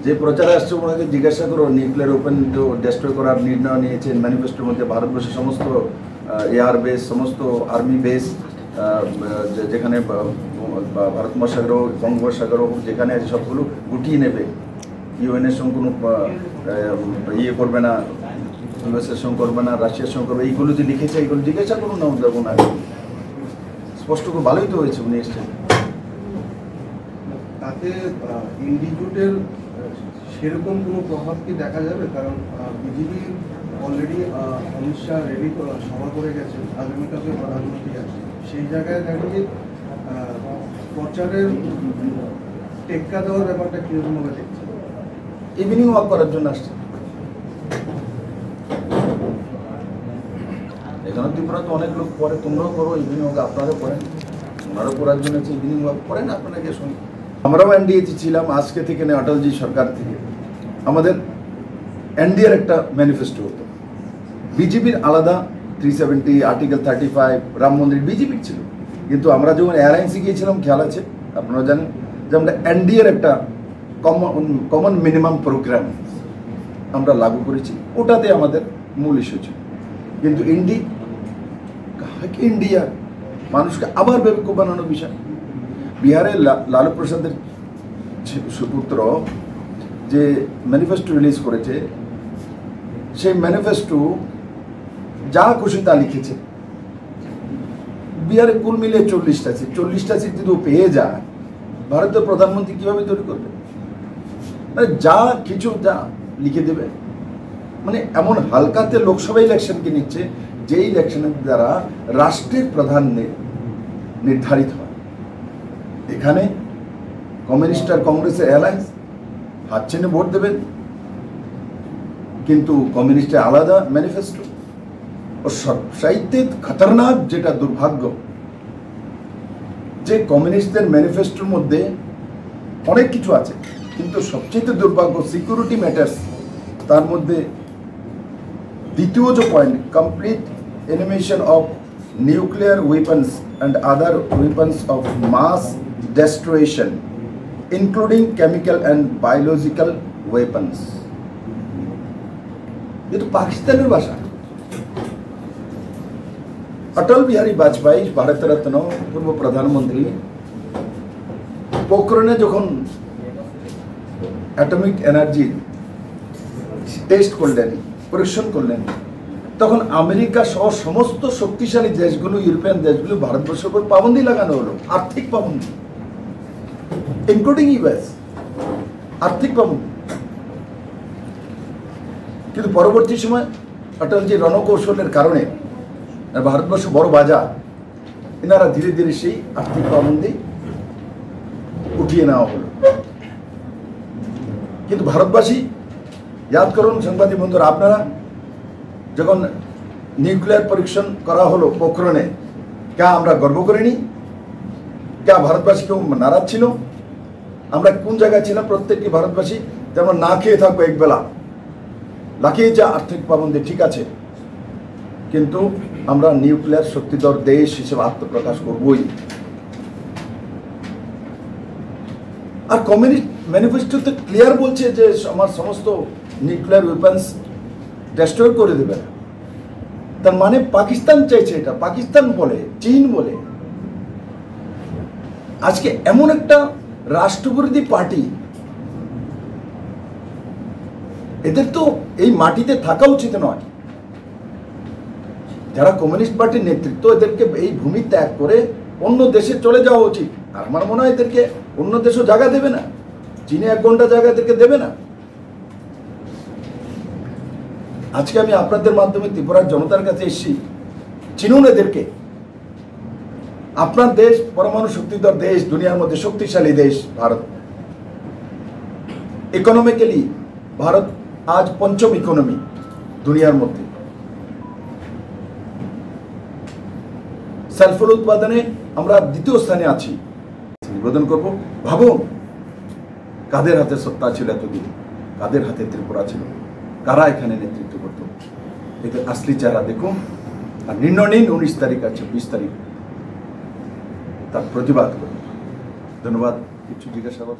যে প্রচারে আসছে ওনাকে জিজ্ঞাসা করো নিউক্লিয়ার ওপেন ডেস্ট্রয় করার নির্ণয় নিয়েছেন ম্যানিফেস্টোর মধ্যে ভারতবর্ষের সমস্ত এয়ার বেস সমস্ত আর্মি বেস যেখানে ভারত মহাসাগর হোক বঙ্গোপসাগর হোক যেখানে আছে সবগুলো গুটিয়ে নেবে ইউএনের সঙ্গে কোনো ইয়ে করবে না ইউএসের সঙ্গে করবে না রাশিয়ার সঙ্গে করবে এইগুলো যে লিখেছে এইগুলো জিজ্ঞাসা করুন না দেবো না স্পষ্ট করে ভালোই তো হয়েছে উনি এসছেন তাতে ইন্ডিজুটের সেরকম কোনো প্রভাব কি দেখা যাবে কারণ BJP already Amit Shah ready সভা করে গেছেন আগামীকালকে প্রধানমন্ত্রী আছে সেই জায়গায় দাঁড়িয়ে প্রচারের টেক্কা দেওয়ার ব্যাপারটা কীরকমভাবে দেখছে ইভিনিং ওয়াক করার জন্য আসছে এখানে ত্রিপুরা তো অনেক লোক পরে তোমরাও করো ইভিনিং ওয়াক আপনারাও করেন ওনারাও করার জন্য ইভিনিং ওয়াক করেন আপনারা গিয়ে শুনুন আমরাও এনডিএতে ছিলাম আজকে থেকে নেই অটলজি সরকার থেকে আমাদের এনডিএর একটা ম্যানিফেস্টো হতো বিজেপির আলাদা 370 আর্টিকেল 35 রাম মন্দির বিজেপির ছিল কিন্তু আমরা যখন এয়ারলাইন্সে গিয়েছিলাম খেয়াল আছে আপনারা জানেন যে আমরা এনডিএর একটা কমন মিনিমাম প্রোগ্রাম আমরা লাগু করেছি ওটাতে আমাদের মূল ইস্যু ছিল কিন্তু ইন্ডিয়া মানুষকে আবার বেকুব বানানোর বিষয় বিহারের লালু প্রসাদের সুপুত্র যে ম্যানিফেস্টো রিলিজ করেছে সেই ম্যানিফেস্টো যা খুশি তা লিখেছে বিহারে কুল মিলে 40টা সিট 40টা সিট যদি পেয়ে যায় ভারতের প্রধানমন্ত্রী কিভাবে তৈরি করবে মানে যা কিছু যা লিখে দেবে মানে এমন হালকাতে লোকসভা ইলেকশনকে নিচ্ছে যে ইলেকশনের দ্বারা রাষ্ট্রের প্রধান নির্ধারিত হয় এখানে কমিউনিস্ট আর কংগ্রেসের অ্যালায়েন্স হাত ছেনে ভোট দেবেন কিন্তু কমিউনিস্টের আলাদা ম্যানিফেস্টো ও সবচাইতে খতরনাক যেটা দুর্ভাগ্য যে কমিউনিস্টদের ম্যানিফেস্টোর মধ্যে অনেক কিছু আছে কিন্তু সবচেয়ে দুর্ভাগ্য সিকিউরিটি ম্যাটার্স তার মধ্যে দ্বিতীয় যে point complete elimination of nuclear weapons and other weapons of mass destruction including chemical and biological weapons ये तो पाकिस्ताনের ভাষা अटल बिहारी वाजपेयी भारत रत्न पूर्व प्रधानमंत्री पोखरणे যখন অ্যাটমিক এনার্জি টেস্ট করলেন পরীক্ষণ করলেন তখন আমেরিকা সহ সমস্ত শক্তিশালী দেশগুলো ইউরোপিয়ান দেশগুলো ভারতবর্ষের উপর পাবন্দি লাগানো হলো আর্থিক পাবন্দি ইনক্লুডিং ইউএস আর্থিক পাবন্দি কিন্তু পরবর্তী সময় অটলজির রণকৌশলের কারণে ভারতবর্ষ বড় বাজার এনারা ধীরে ধীরে সেই আর্থিক পাবন্দি উঠিয়ে নেওয়া হলো কিন্তু ভারতবাসী याद করুন সাংবাদিক বন্ধুরা আপনারা যখন নিউক্লিয়ার পরীক্ষণ করা হলো পোখরণে কে আমরা গর্ব করিনি কে ভারতবাসী কেউ নারাজ ছিল আমরা কোন জায়গায় ছিলাম প্রত্যেকটি ভারতবাসী যে আমরা না খেয়ে থাকবো একবেলা লাখিয়ে যা আর্থিক পাবন্দি ঠিক আছে কিন্তু আমরা নিউক্লিয়ার শক্তিধর দেশ হিসেবে আত্মপ্রকাশ করবই আর কমিউনিস্ট ম্যানিফেস্টোতে ক্লিয়ার বলছে যে আমার সমস্ত নিউক্লিয়ার ওয়েপন্স ডেস্ট্রয় করে দেবে তার মানে পাকিস্তান চাইছে এটা পাকিস্তান বলে চীন বলে আজকে এমন একটা রাষ্ট্রবিরোধী পার্টি এদের তো এই মাটিতে থাকা উচিত নয় যারা কমিউনিস্ট পার্টির নেতৃত্ব এদেরকে এই ভূমি ত্যাগ করে অন্য দেশে চলে যাওয়া উচিত আর আমার মনে হয় এদেরকে অন্য দেশও জায়গা দেবে না চীনে 1 ঘন্টা জায়গা এদেরকে দেবে না আজকে আমি আপনাদের মাধ্যমে ত্রিপুরার জনতার কাছে এসেছি চিনুন এদেরকে আপনার দেশ পরমাণু শক্তিধর দেশ দুনিয়ার মধ্যে শক্তিশালী দেশ ভারত ইকোনমিক্যালি ভারত আজ পঞ্চম ইকোনমি দুনিয়ার মধ্যে সালফার উৎপাদনে আমরা দ্বিতীয় স্থানে আছি নিবেদন করব ভাবুন কাদের হাতে সত্তা ছিল এতদিন কাদের হাতে ত্রিপুরা ছিল কারা এখানে নেতৃত্ব করত এদের আসলি চেহারা দেখুন আর নির্ণয় নিন 19 তারিখ আর 26 তারিখ তার প্রতিবাদ করুন ধন্যবাদ কিছু জিজ্ঞাসাবাদ